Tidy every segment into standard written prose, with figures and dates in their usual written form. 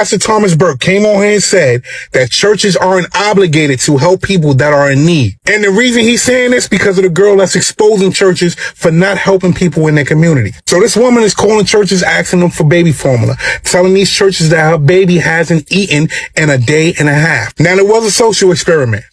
Pastor Thomas Burke came on here and said that churches aren't obligated to help people that are in need. And the reason he's saying this because of the girl that's exposing churches for not helping people in their community. So this woman is calling churches, asking them for baby formula, telling these churches that her baby hasn't eaten in a day and a half. Now, there was a social experiment.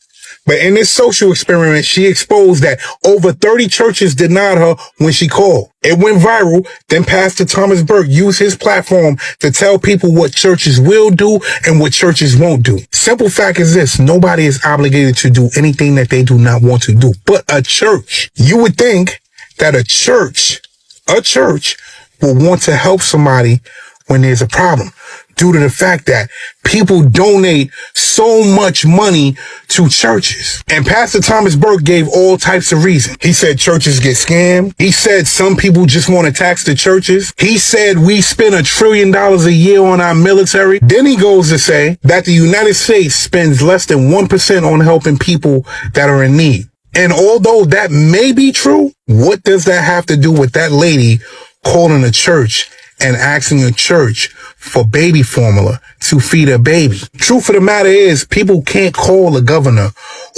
But in this social experiment, she exposed that over 30 churches denied her when she called. It went viral. Then Pastor Thomas Burke used his platform to tell people what churches will do and what churches won't do. Simple fact is this: nobody is obligated to do anything that they do not want to do. But a church, you would think that a church will want to help somebody when there's a problem, due to the fact that people donate so much money to churches. And Pastor Thomas Burke gave all types of reasons. He said churches get scammed. He said some people just want to tax the churches. He said we spend $1 trillion a year on our military. Then he goes to say that the United States spends less than 1% on helping people that are in need. And although that may be true, what does that have to do with that lady calling a church and asking a church for baby formula to feed a baby? Truth of the matter is, people can't call the governor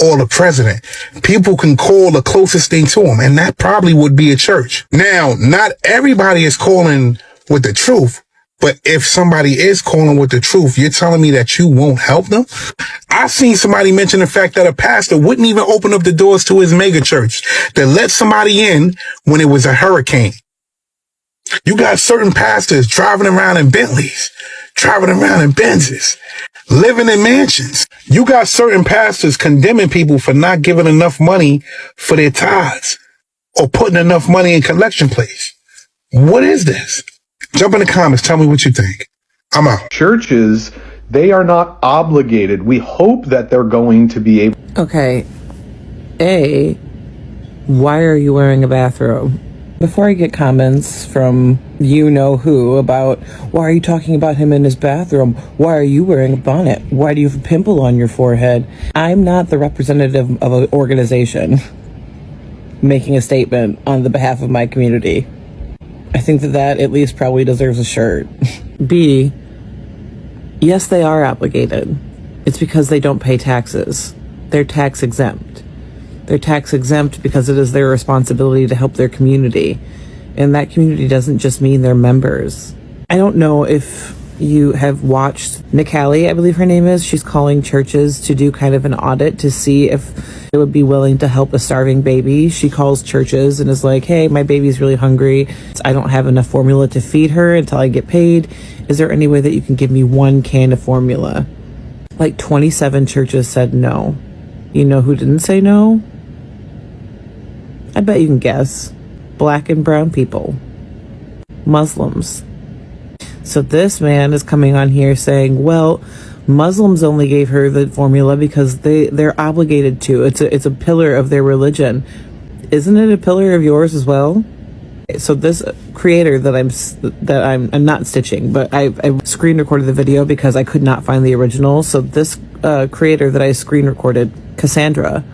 or the president. People can call the closest thing to them, and that probably would be a church. Now, not everybody is calling with the truth, but if somebody is calling with the truth, you're telling me that you won't help them? I've seen somebody mention the fact that a pastor wouldn't even open up the doors to his mega church to let somebody in when it was a hurricane. You got certain pastors driving around in Bentleys, driving around in Benzes, living in mansions. You got certain pastors condemning people for not giving enough money for their tithes or putting enough money in collection plates. What is this? Jump in the comments. Tell me what you think. I'm out. Churches, they are not obligated. We hope that they're going to be able. Okay. A, why are you wearing a bathrobe? Before I get comments from you-know-who about, why are you talking about him in his bathroom? Why are you wearing a bonnet? Why do you have a pimple on your forehead? I'm not the representative of an organization making a statement on the behalf of my community. I think that at least probably deserves a shirt. B, yes, they are obligated. It's because they don't pay taxes. They're tax exempt. They're tax exempt because it is their responsibility to help their community. And that community doesn't just mean their members. I don't know if you have watched Nick Haley, I believe her name is. She's calling churches to do kind of an audit to see if they would be willing to help a starving baby. She calls churches and is like, hey, my baby's really hungry. I don't have enough formula to feed her until I get paid. Is there any way that you can give me 1 can of formula? Like 27 churches said no. You know who didn't say no? I bet you can guess. Black and brown people. Muslims. So this man is coming on here saying, well, Muslims only gave her the formula because they're obligated to. It's a pillar of their religion. Isn't it a pillar of yours as well? So this creator that I'm not stitching, but I screen recorded the video because I could not find the original. So this creator that I screen recorded, Cassandra,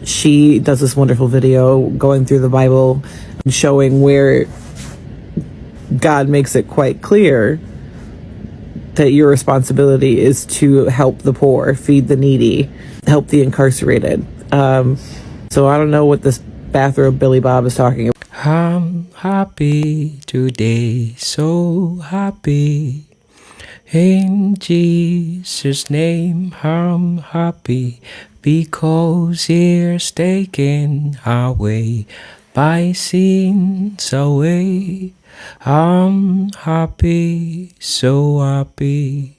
she does this wonderful video going through the Bible and showing where God makes it quite clear that your responsibility is to help the poor, feed the needy, help the incarcerated. So I don't know what this bathrobe Billy Bob is talking about. I'm happy today, so happy. In Jesus' name, I'm happy because He's taken away my sins away. I'm happy, so happy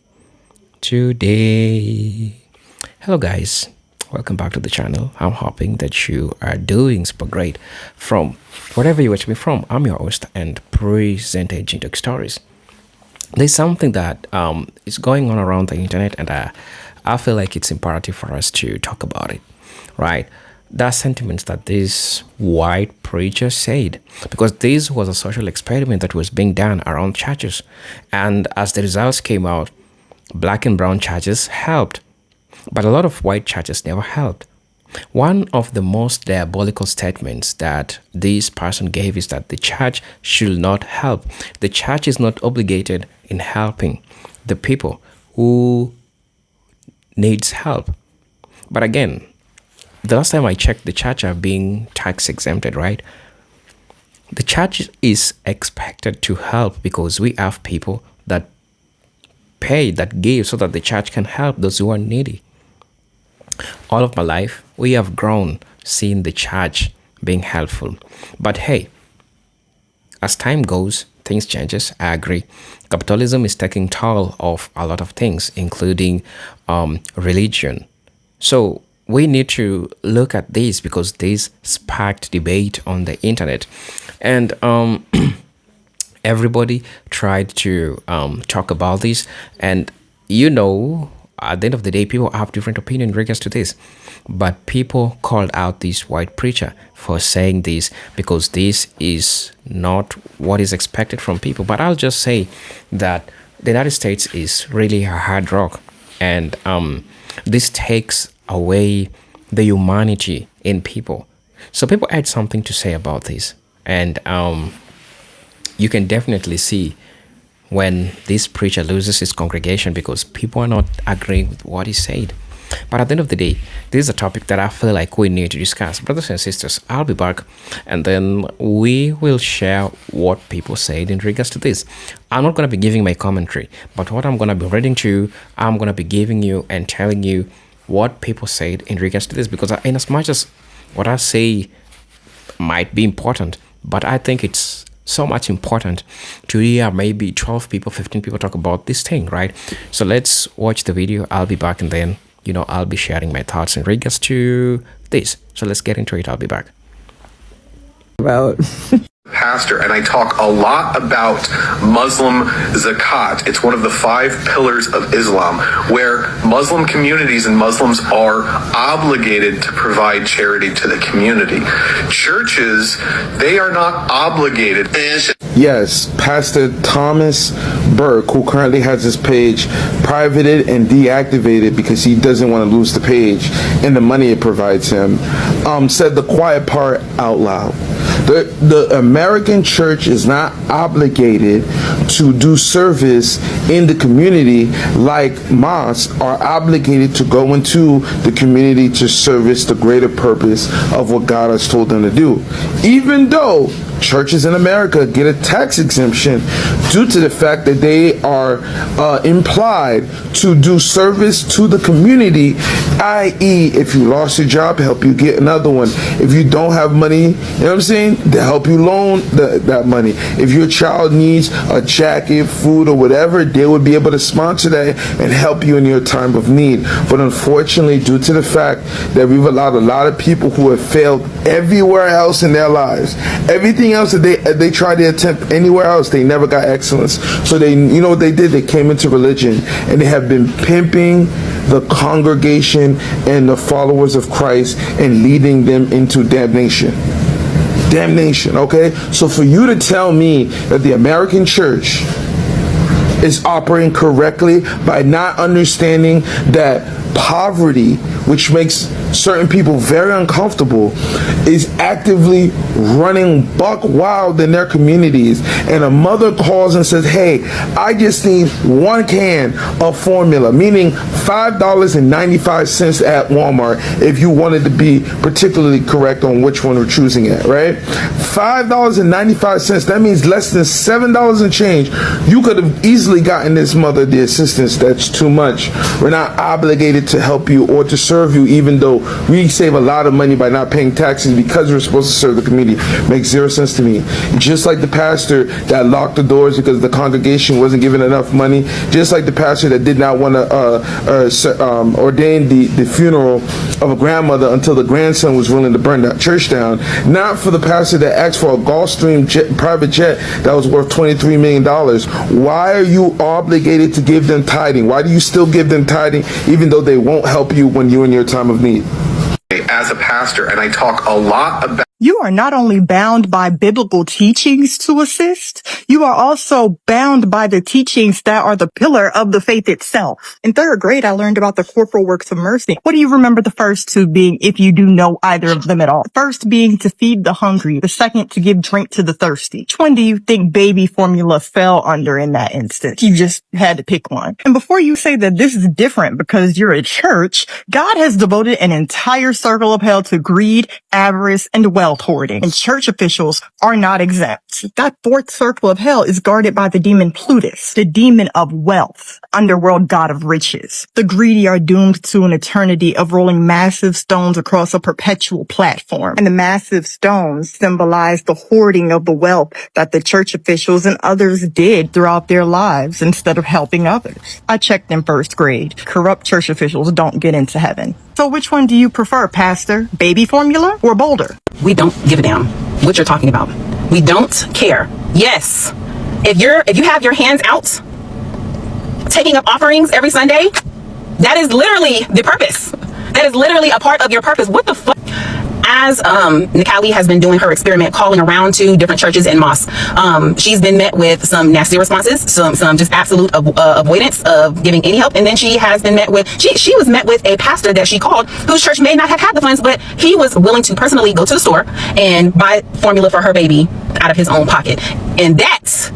today. Hello guys, welcome back to the channel. I'm hoping that you are doing super great from wherever you watch me from. I'm your host and presenter Jintok Stories. There's something that is going on around the internet, and I feel like it's imperative for us to talk about it, right? That sentiments that this white preacher said, because this was a social experiment that was being done around churches, and as the results came out, black and brown churches helped, but a lot of white churches never helped. One of the most diabolical statements that this person gave is that the church should not help. The church is not obligated in helping. the people who needs help. But again, the last time I checked, the church are being tax exempted, right? The church is expected to help because we have people that pay, that give, so that the church can help those who are needy. All of my life, we have grown seeing the church being helpful. But hey, as time goes, things changes. I agree. Capitalism is taking toll of a lot of things, including religion. So we need to look at this because this sparked debate on the internet, and everybody tried to talk about this. And at the end of the day, people have different opinion in regards to this. But people called out this white preacher for saying this because this is not what is expected from people. But I'll just say that the United States is really a hard rock, and this takes away the humanity in people. So people had something to say about this, and you can definitely see when this preacher loses his congregation because people are not agreeing with what he said. But at the end of the day, this is a topic that I feel like we need to discuss. Brothers and sisters, I'll be back, and then we will share what people said in regards to this. I'm not going to be giving my commentary, but what I'm going to be reading to, I'm going to be giving you and telling you what people said in regards to this, because in as much as what I say might be important, but I think it's so much important to hear maybe 12 people, 15 people talk about this thing, right? So let's watch the video. I'll be back, and then I'll be sharing my thoughts in regards to this. So let's get into it. I'll be back. About Pastor, and I talk a lot about Muslim zakat. It's one of the 5 pillars of Islam, where Muslim communities and Muslims are obligated to provide charity to the community. Churches, they are not obligated. Yes, Pastor Thomas Burke, who currently has his page privated and deactivated because he doesn't want to lose the page and the money it provides him, said the quiet part out loud. The American church is not obligated to do service in the community like mosques are obligated to go into the community to service the greater purpose of what God has told them to do. Even though churches in America get a tax exemption due to the fact that they are implied to do service to the community, i.e. if you lost your job, help you get another one. If you don't have money, you know what I'm saying, to help you loan that money. If your child needs a jacket, food, or whatever, they would be able to sponsor that and help you in your time of need. But unfortunately, due to the fact that we've allowed a lot of people who have failed everywhere else in their lives, everything else that they tried to attempt anywhere else, they never got excellence. So they, what they did? They came into religion and they have been pimping the congregation and the followers of Christ and leading them into damnation. Damnation, okay? So for you to tell me that the American church is operating correctly by not understanding that poverty, which makes certain people very uncomfortable, is actively running buck wild in their communities, and a mother calls and says, hey, I just need 1 can of formula, meaning $5.95 at Walmart, if you wanted to be particularly correct on which one we're choosing at, right? $5.95, that means less than $7 and change. You could have easily gotten this mother the assistance. That's too much. We're not obligated to help you or to serve you, even though we save a lot of money by not paying taxes because we're supposed to serve the community. Makes zero sense to me. Just like the pastor that locked the doors because the congregation wasn't given enough money, just like the pastor that did not want to ordain the funeral of a grandmother until the grandson was willing to burn that church down. Not for the pastor that asked for a Gulfstream private jet that was worth $23 million. Why are you obligated to give them tithing? Why do you still give them tithing even though they won't help you when you're in your time of need? As a pastor, and I talk a lot about You are not only bound by biblical teachings to assist, you are also bound by the teachings that are the pillar of the faith itself. In third grade, I learned about the corporal works of mercy. What do you remember the first two being, if you do know either of them at all? The first being to feed the hungry, the second to give drink to the thirsty. Which one do you think baby formula fell under in that instance? You just had to pick one. And before you say that this is different because you're a church, God has devoted an entire circle of hell to greed, avarice, and wealth hoarding, and church officials are not exempt. That fourth circle of hell is guarded by the demon Plutus, the demon of wealth, underworld god of riches. The greedy are doomed to an eternity of rolling massive stones across a perpetual platform, and the massive stones symbolize the hoarding of the wealth that the church officials and others did throughout their lives instead of helping others. I checked in first grade. Corrupt church officials don't get into heaven. So which one do you prefer, Pastor? Baby formula or Boulder? We don't give a damn what you're talking about. We don't care. Yes, if you have your hands out taking up offerings every Sunday, that is literally the purpose. That is literally a part of your purpose. What the fuck? As Nikali has been doing her experiment, calling around to different churches and mosques, she's been met with some nasty responses, some just absolute avoidance of giving any help. And then she has been met with, she was met with a pastor that she called, whose church may not have had the funds, but he was willing to personally go to the store and buy formula for her baby out of his own pocket. And that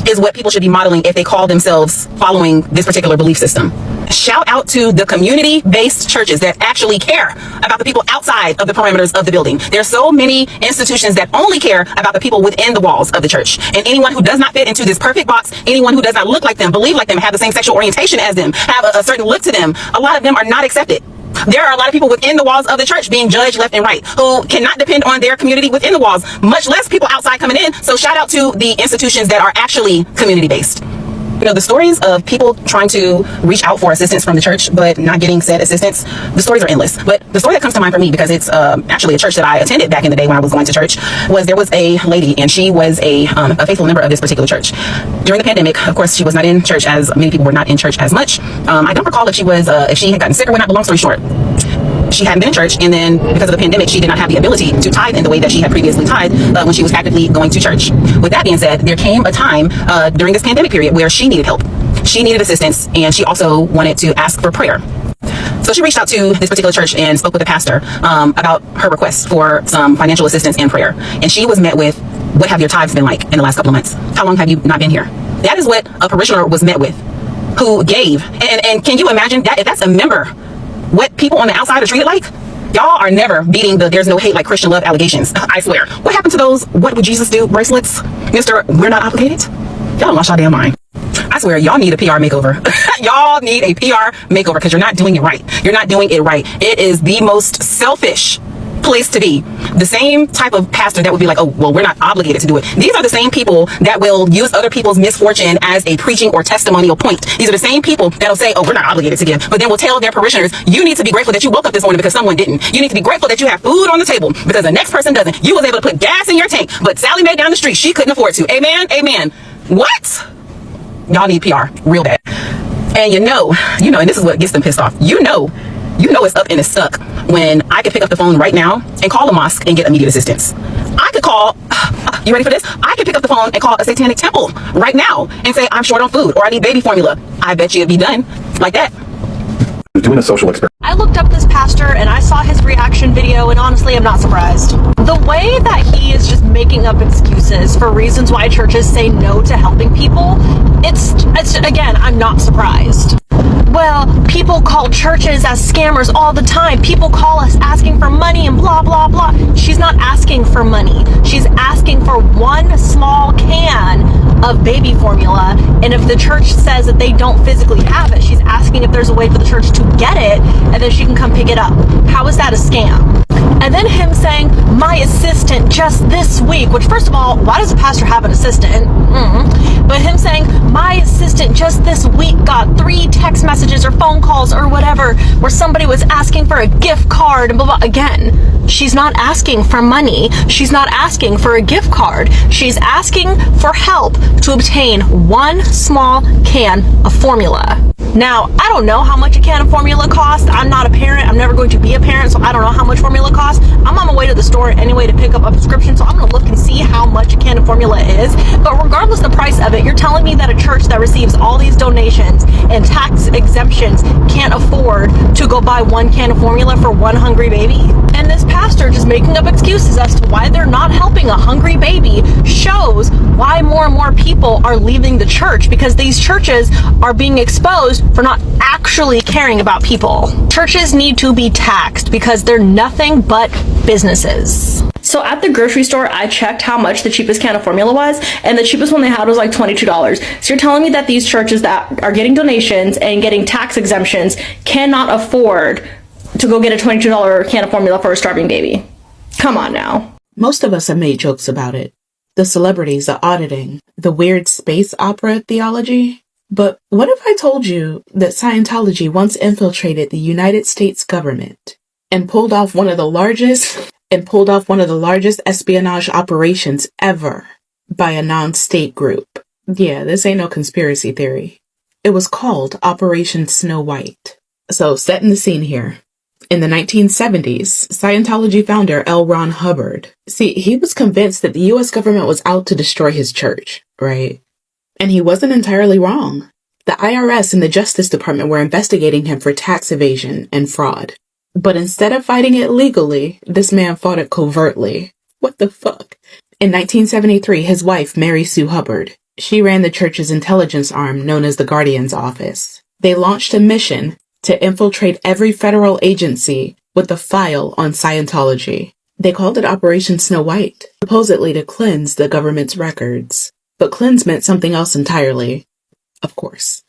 is what people should be modeling if they call themselves following this particular belief system. Shout out to the community-based churches that actually care about the people outside of the parameters of the building. There's so many institutions that only care about the people within the walls of the church. And anyone who does not fit into this perfect box, anyone who does not look like them, believe like them, have the same sexual orientation as them, have a certain look to them, a lot of them are not accepted. There are a lot of people within the walls of the church being judged left and right who cannot depend on their community within the walls, much less people outside coming in. So shout out to the institutions that are actually community-based. You know, the stories of people trying to reach out for assistance from the church but not getting said assistance, the stories are endless. But the story that comes to mind for me, because it's actually a church that I attended back in the day when I was going to church, was there was a lady, and she was a faithful member of this particular church. During the pandemic, of course, she was not in church, as many people were not in church as much. I don't recall if she had gotten sick or whatnot, but long story short, she hadn't been in church, and then because of the pandemic, she did not have the ability to tithe in the way that she had previously tithed when she was actively going to church. With that being said, there came a time during this pandemic period where she needed help. She needed assistance, and she also wanted to ask for prayer. So she reached out to this particular church and spoke with the pastor about her request for some financial assistance and prayer. And she was met with, what have your tithes been like in the last couple of months? How long have you not been here? That is what a parishioner was met with, who gave. And can you imagine that if that's a member, what people on the outside are treated like? Y'all are never beating the "there's no hate like Christian love" allegations. I swear. What happened to those "what would Jesus do" bracelets? Mr. We're not obligated? Y'all lost y'all damn mind. I swear, y'all need a PR makeover. Y'all need a PR makeover because you're not doing it right. You're not doing it right. It is the most selfish place to be. The same type of pastor that would be like, oh, well, we're not obligated to do it. These are the same people that will use other people's misfortune as a preaching or testimonial point. These are the same people that'll say, oh, we're not obligated to give, but then will tell their parishioners, you need to be grateful that you woke up this morning because someone didn't. You need to be grateful that you have food on the table because the next person doesn't. You was able to put gas in your tank, but Sally Mae down the street, she couldn't afford to. Amen? Amen. What? Y'all need PR real bad. And you know, and this is what gets them pissed off. You know it's up and it's stuck when I could pick up the phone right now and call a mosque and get immediate assistance. I could call, you ready for this? I could pick up the phone and call a satanic temple right now and say, I'm short on food or I need baby formula. I bet you it'd be done like that. Doing a social experiment. I looked up this pastor and I saw his reaction video, and honestly, I'm not surprised. The way that he is just making up excuses for reasons why churches say no to helping people, it's again, I'm not surprised. Well, people call churches as scammers all the time. People call us asking for money and blah, blah, blah. She's not asking for money. She's asking for one small can of baby formula. And if the church says that they don't physically have it, she's asking if there's a way for the church to get it, and then she can come pick it up. How is that a scam? And then him saying, my assistant just this week, which first of all, why does a pastor have an assistant? But him saying, my assistant just this week got 3 text messages or phone calls or whatever where somebody was asking for a gift card and blah, blah. Again, she's not asking for money. She's not asking for a gift card. She's asking for help to obtain one small can of formula. Now, I don't know how much a can of formula costs. I'm not a parent. I'm never going to be a parent, so I don't know how much formula costs. I'm on my way to the store anyway to pick up a prescription, so I'm going to look and see how much a can of formula is. But regardless of the price of it, you're telling me that a church that receives all these donations and tax exemptions can't afford to go buy one can of formula for one hungry baby? And this pastor just making up excuses as to why they're not helping a hungry baby shows why more and more people are leaving the church, because these churches are being exposed for not actually caring about people. Churches need to be taxed because they're nothing but businesses. So at the grocery store, I checked how much the cheapest can of formula was, and the cheapest one they had was like $22. So you're telling me that these churches that are getting donations and getting tax exemptions cannot afford to go get a $22 can of formula for a starving baby? Come on now. Most of us have made jokes about it. The celebrities, the auditing, the weird space opera theology. But what if I told you that Scientology once infiltrated the United States government and pulled off one of the largest espionage operations ever by a non-state group? Yeah, this ain't no conspiracy theory. It was called Operation Snow White. So, setting the scene here. In the 1970s, Scientology founder L. Ron Hubbard, he was convinced that the U.S. government was out to destroy his church, right? And he wasn't entirely wrong. The IRS and the Justice Department were investigating him for tax evasion and fraud. But instead of fighting it legally, this man fought it covertly. What the fuck? In 1973, his wife, Mary Sue Hubbard, she ran the church's intelligence arm known as the Guardian's Office. They launched a mission to infiltrate every federal agency with a file on Scientology. They called it Operation Snow White, supposedly to cleanse the government's records. But cleanse meant something else entirely. Of course.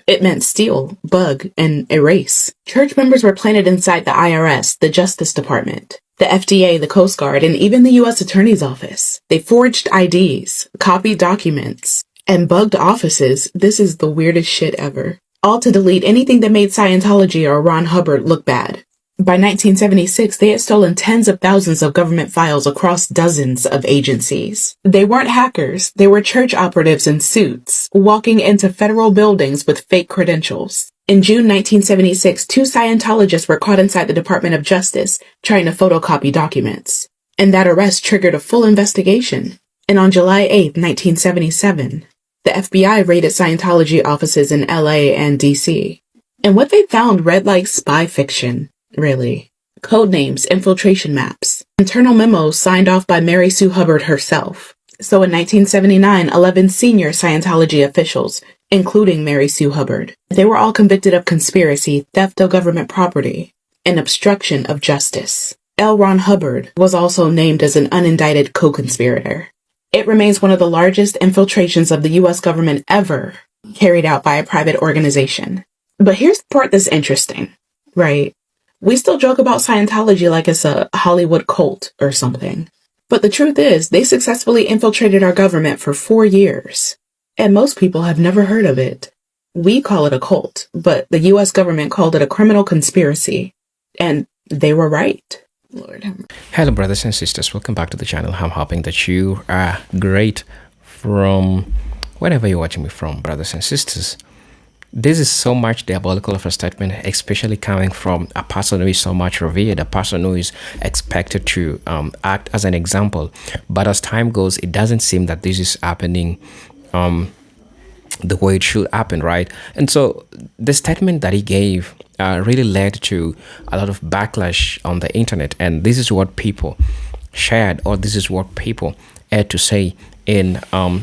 It meant steal, bug, and erase. Church members were planted inside the IRS, the Justice Department, the FDA, the Coast Guard, and even the U.S. Attorney's Office. They forged IDs, copied documents, and bugged offices. This is the weirdest shit ever. All to delete anything that made Scientology or Ron Hubbard look bad. By 1976, they had stolen tens of thousands of government files across dozens of agencies. They weren't hackers, they were church operatives in suits, walking into federal buildings with fake credentials. In June 1976, 2 Scientologists were caught inside the Department of Justice trying to photocopy documents. And that arrest triggered a full investigation. And on July 8, 1977, the FBI raided Scientology offices in LA and DC. And what they found read like spy fiction, really. Codenames, infiltration maps, internal memos signed off by Mary Sue Hubbard herself. So in 1979, 11 senior Scientology officials, including Mary Sue Hubbard, they were all convicted of conspiracy, theft of government property, and obstruction of justice. L. Ron Hubbard was also named as an unindicted co-conspirator. It remains one of the largest infiltrations of the U.S. government ever carried out by a private organization. But here's the part that's interesting, right? We still joke about Scientology like it's a Hollywood cult or something. But the truth is, they successfully infiltrated our government for 4 years. And most people have never heard of it. We call it a cult, but the U.S. government called it a criminal conspiracy. And they were right. Lord. Hello brothers and sisters, welcome back to the channel. I'm hoping that you are great from wherever you're watching me from, brothers and sisters. This is so much diabolical of a statement, especially coming from a person who is so much revered, a person who is expected to act as an example. But as time goes, it doesn't seem that this is happening the way it should happen, right? And so the statement that he gave really led to a lot of backlash on the internet, and this is what people shared, or this is what people had to say in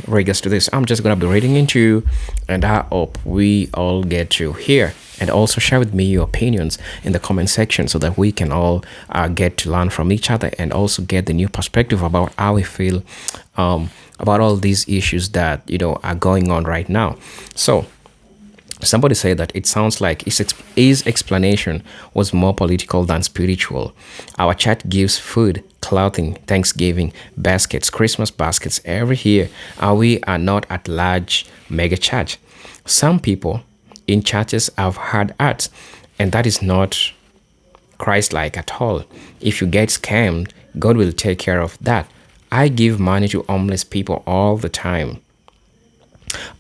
regards to this. I'm just going to be reading into, and I hope we all get to hear and also share with me your opinions in the comment section so that we can all get to learn from each other and also get the new perspective about how we feel about all these issues that, you know, are going on right now. So somebody said that it sounds like his explanation was more political than spiritual. Our chat gives food, clothing, Thanksgiving, baskets, Christmas baskets every year, and we are not at large mega church. Some people in churches have hard hearts, and that is not Christ-like at all. If you get scammed, God will take care of that. I give money to homeless people all the time.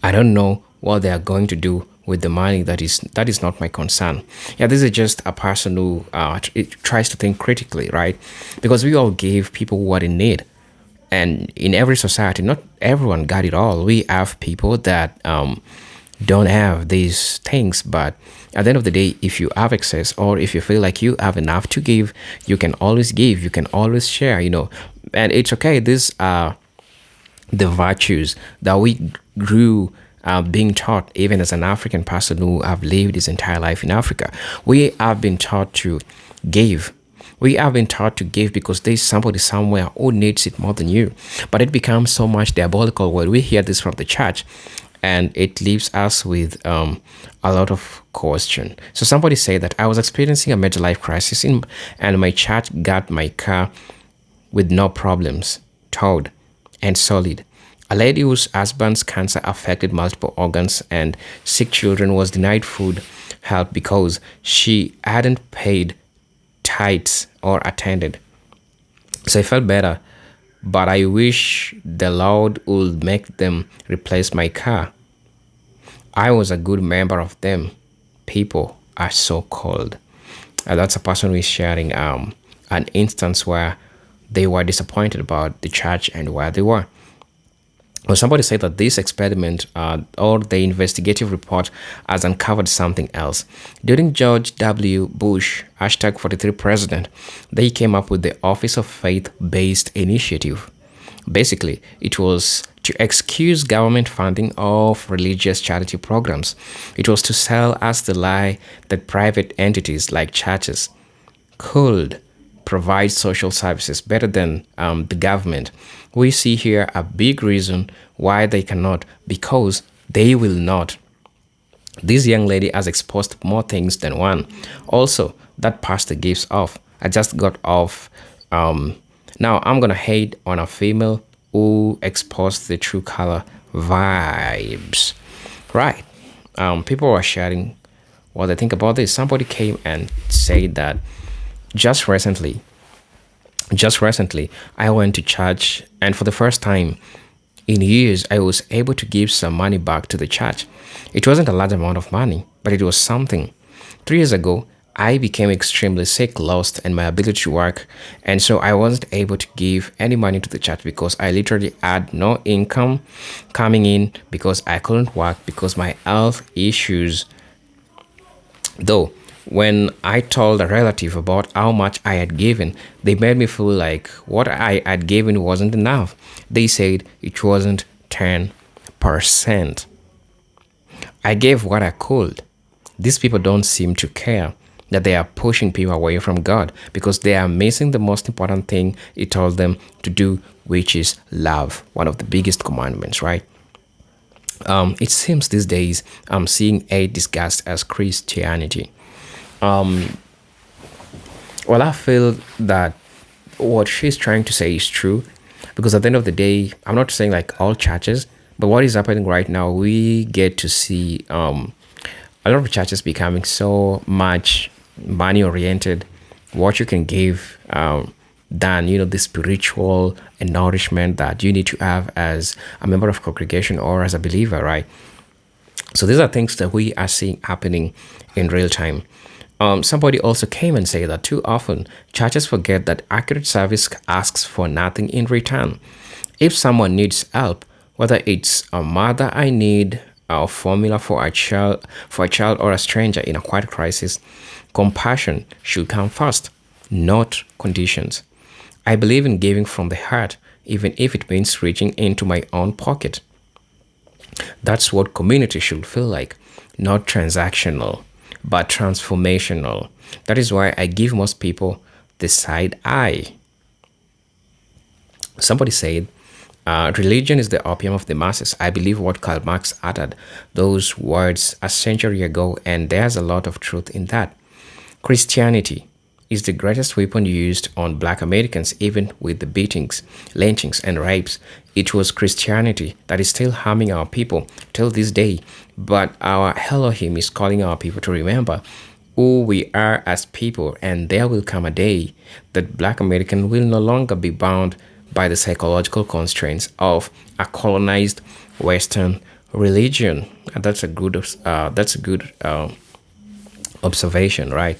I don't know what they are going to do with the money, that is not my concern. Yeah, this is just a person who it tries to think critically, right? Because we all give people what they need, and in every society, not everyone got it all. We have people that don't have these things, but at the end of the day, if you have excess, or if you feel like you have enough to give, you can always give, you can always share, and it's okay. These are the virtues that we grew being taught. Even as an African person who have lived his entire life in Africa, we have been taught to give. We have been taught to give because there's somebody somewhere who needs it more than you. But it becomes so much diabolical when we hear this from the church, and it leaves us with a lot of question. So somebody said that I was experiencing a major life crisis and my church got my car with no problems, towed and solid. A lady whose husband's cancer affected multiple organs and sick children was denied food help because she hadn't paid tithes or attended. So I felt better, but I wish the Lord would make them replace my car. I was a good member of them. People are so cold. That's a person who is sharing an instance where they were disappointed about the church and where they were. Well, somebody said that this experiment or the investigative report has uncovered something else. During George W. Bush, #43 president, they came up with the Office of Faith-Based Initiative. Basically, it was to excuse government funding of religious charity programs. It was to sell us the lie that private entities like churches could provide social services better than the government. We see here a big reason why they cannot, because they will not. This young lady has exposed more things than one. Also, that pastor gives off. I just got off. Now I'm gonna hate on a female who exposed the true color vibes. Right. People are sharing what they think about this. Somebody came and said that just recently, I went to church, and for the first time in years, I was able to give some money back to the church. It wasn't a large amount of money, but it was something. 3 years ago, I became extremely sick, lost in my ability to work, and so I wasn't able to give any money to the church because I literally had no income coming in because I couldn't work because my health issues. Though, when I told a relative about how much I had given, they made me feel like what I had given wasn't enough. They said it wasn't 10%. I gave what I could. These people don't seem to care that they are pushing people away from God because they are missing the most important thing He told them to do, which is love, one of the biggest commandments, right? It seems these days I'm seeing hate disguised as Christianity. Well, I feel that what she's trying to say is true, because at the end of the day, I'm not saying like all churches, but what is happening right now, we get to see a lot of churches becoming so much money oriented, what you can give than the spiritual and nourishment that you need to have as a member of congregation or as a believer, right? So these are things that we are seeing happening in real time. Somebody also came and said that too often churches forget that accurate service asks for nothing in return. If someone needs help, whether it's a mother I need, a formula for a child or a stranger in a quiet crisis, compassion should come first, not conditions. I believe in giving from the heart, even if it means reaching into my own pocket. That's what community should feel like, not transactional, but transformational. That is why I give most people the side eye. Somebody said, religion is the opium of the masses. I believe what Karl Marx uttered those words a century ago, and there's a lot of truth in that. Christianity is the greatest weapon used on Black Americans, even with the beatings, lynchings, and rapes. It was Christianity that is still harming our people till this day. But our Elohim is calling our people to remember who we are as people, and there will come a day that Black American will no longer be bound by the psychological constraints of a colonized Western religion. And that's a good observation, right?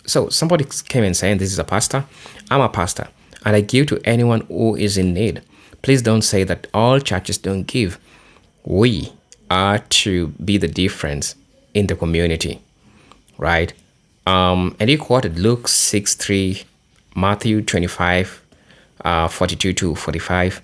So somebody came and saying, this is a pastor. I'm a pastor, and I give to anyone who is in need. Please don't say that all churches don't give. We are to be the difference in the community, right? And he quoted Luke 6:3, Matthew 25, 42 to 45,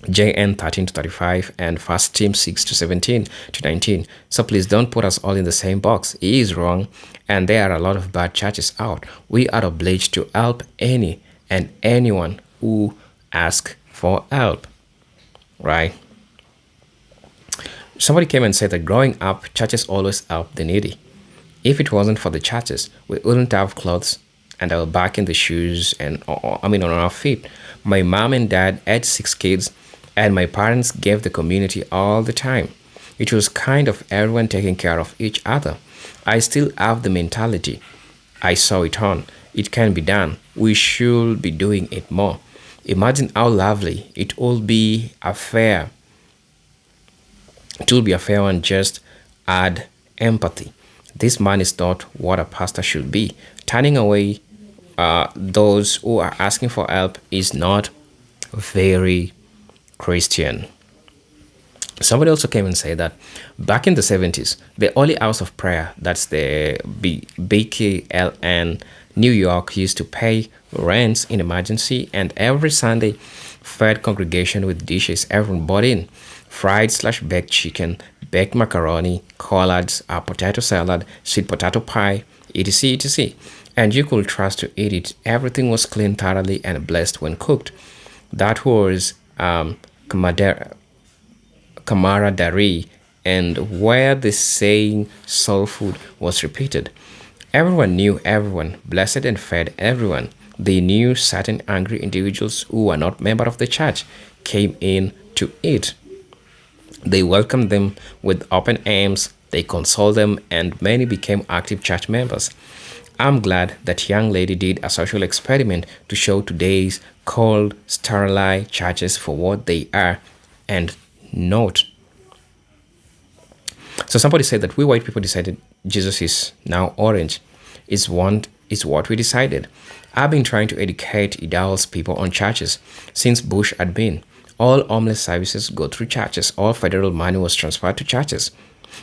JN 13 to 35, and First Tim 6 to 17 to 19. So please don't put us all in the same box. He is wrong, and there are a lot of bad churches out. We are obliged to help any and anyone who asks for help, right? Somebody came and said that growing up, churches always help the needy. If it wasn't for the churches, we wouldn't have clothes and our back in the shoes and on our feet. My mom and dad had 6 kids, and my parents gave the community all the time. It was kind of everyone taking care of each other. I still have the mentality. I saw it on. It can be done. We should be doing it more. Imagine how lovely it will be a fair. It will be a fair one. Just add empathy. This man is not what a pastor should be. Turning away those who are asking for help is not very Christian. Somebody also came and said that back in the 70s, the only house of prayer, that's the BKLN New York, used to pay rents in emergency, and every Sunday fed congregation with dishes everyone bought in: fried/baked chicken, baked macaroni, collards, a potato salad, sweet potato pie, etc. etc. And you could trust to eat it. Everything was clean thoroughly and blessed when cooked. That was camaraderie, and where the saying soul food was repeated. Everyone knew everyone, blessed and fed everyone. They knew certain angry individuals who were not members of the church came in to eat. They welcomed them with open arms, they consoled them, and many became active church members. I'm glad that young lady did a social experiment to show today's cold, sterile churches for what they are and not. So somebody said that we white people decided Jesus is now orange. Is what we decided. I've been trying to educate Idal's people on churches since Bush had been. All homeless services go through churches. All federal money was transferred to churches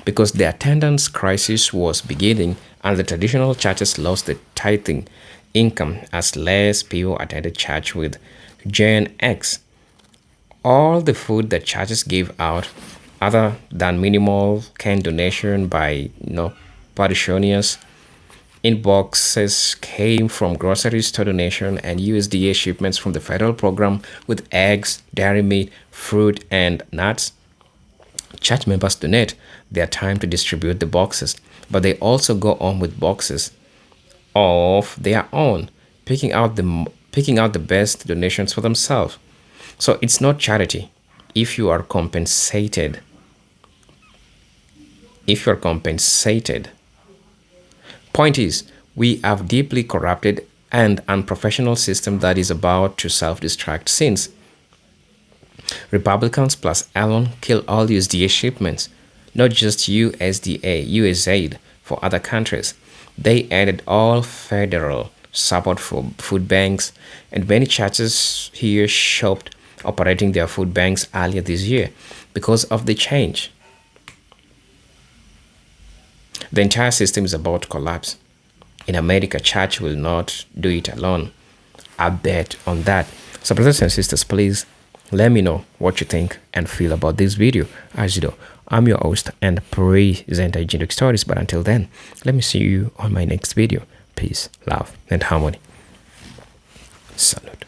because the attendance crisis was beginning, and the traditional churches lost the tithing income as less people attended church with Gen X. All the food that churches gave out, other than minimal canned donation by parishioners, in boxes came from grocery store donation and USDA shipments from the federal program with eggs, dairy meat, fruit, and nuts. Church members donate their time to distribute the boxes, but they also go on with boxes of their own, picking out the best donations for themselves. So it's not charity if you are compensated. Point is, we have deeply corrupted and unprofessional system that is about to self-destruct since Republicans plus Elon kill all USDA shipments, not just USAID for other countries. They added all federal support for food banks, and many churches here stopped operating their food banks earlier this year because of the change. The entire system is about to collapse. In America, church will not do it alone. I bet on that. So brothers and sisters, please let me know what you think and feel about this video. As you know, I'm your host and presenter Jinduk Stories. But until then, let me see you on my next video. Peace, love, and harmony. Salute.